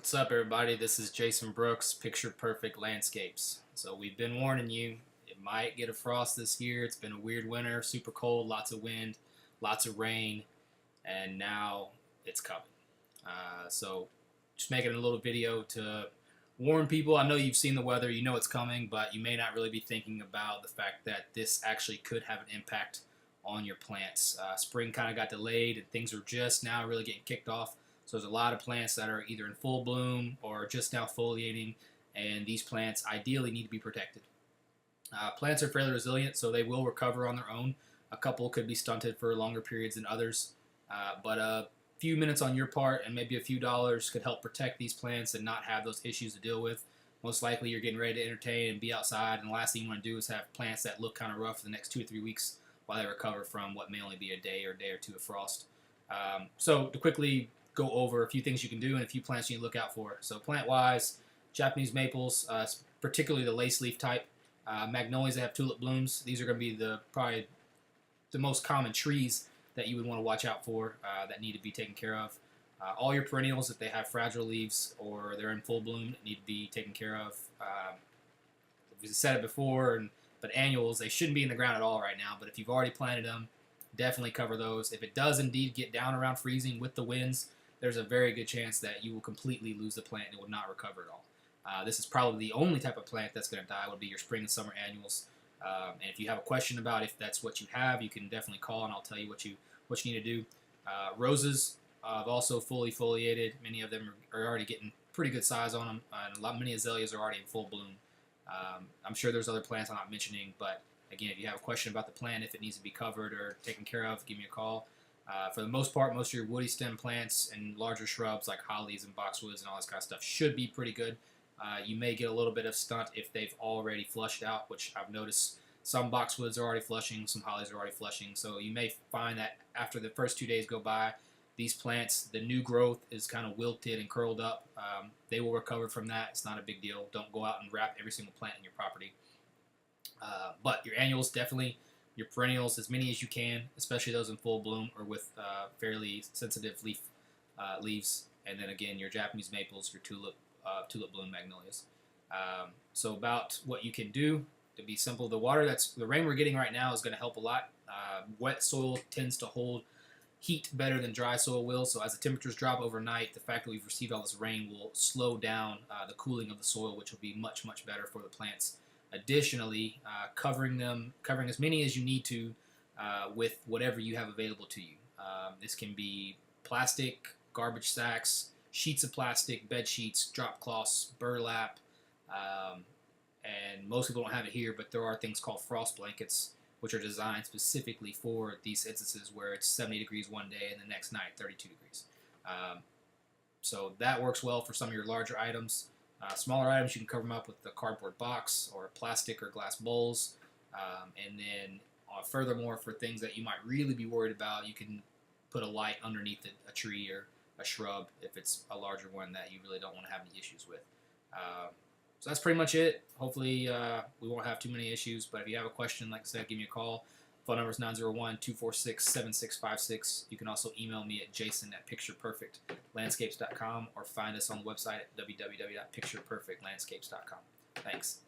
What's up, everybody? This is Jason Brooks, Picture Perfect Landscapes. So we've been warning you, it might get a frost this year. It's been a weird winter, super cold, lots of wind, lots of rain, and now it's coming. So just making a little video to warn people. I know you've seen the weather, you know it's coming, but you may not really be thinking about the fact that this actually could have an impact on your plants. Spring kind of got delayed and things are just now really getting kicked off. So there's a lot of plants that are either in full bloom or just now foliating, and these plants ideally need to be protected. Plants are fairly resilient, so they will recover on their own. A couple could be stunted for longer periods than others, but a few minutes on your part and maybe a few dollars could help protect these plants and not have those issues to deal with. Most likely you're getting ready to entertain and be outside, and the last thing you want to do is have plants that look kind of rough for the next 2 or 3 weeks while they recover from what may only be a day or two of frost. So to quickly go over a few things you can do and a few plants you need to look out for. So plant-wise, Japanese maples, particularly the lace leaf type, magnolias that have tulip blooms. These are going to be probably the most common trees that you would want to watch out for that need to be taken care of. All your perennials, if they have fragile leaves or they're in full bloom, need to be taken care of. We said it before, but annuals, they shouldn't be in the ground at all right now. But if you've already planted them, definitely cover those. If it does indeed get down around freezing with the winds, there's a very good chance that you will completely lose the plant and it will not recover at all. This is probably the only type of plant that's going to die would be your spring and summer annuals. And if you have a question about if that's what you have, you can definitely call and I'll tell you what you need to do. Roses have also fully foliated. Many of them are already getting pretty good size on them, and many azaleas are already in full bloom. I'm sure there's other plants I'm not mentioning, but again, if you have a question about the plant, if it needs to be covered or taken care of, give me a call. For the most part, most of your woody stem plants and larger shrubs like hollies and boxwoods and all this kind of stuff should be pretty good. You may get a little bit of stunt if they've already flushed out, which I've noticed some boxwoods are already flushing, some hollies are already flushing. So you may find that after the first 2 days go by, these plants, the new growth is kind of wilted and curled up. They will recover from that. It's not a big deal. Don't go out and wrap every single plant in your property. But your annuals, definitely. Your perennials, as many as you can, especially those in full bloom or with fairly sensitive leaves. And then again, your Japanese maples, your tulip bloom magnolias. So about what you can do, to be simple, the rain we're getting right now is going to help a lot. Wet soil tends to hold heat better than dry soil will. So as the temperatures drop overnight, the fact that we've received all this rain will slow down the cooling of the soil, which will be much, much better for the plants. Additionally, covering as many as you need to with whatever you have available to you. This can be plastic, garbage sacks, sheets of plastic, bed sheets, drop cloths, burlap, and most people don't have it here, but there are things called frost blankets, which are designed specifically for these instances where it's 70 degrees one day and the next night 32 degrees. So that works well for some of your larger items. Smaller items, you can cover them up with a cardboard box or plastic or glass bowls. And then furthermore, for things that you might really be worried about, you can put a light underneath a tree or a shrub if it's a larger one that you really don't want to have any issues with. So that's pretty much it. Hopefully we won't have too many issues, but if you have a question, like I said, give me a call. Phone number is 901-246-7656. You can also email me at jason@pictureperfectlandscapes.com or find us on the website at www.pictureperfectlandscapes.com. Thanks.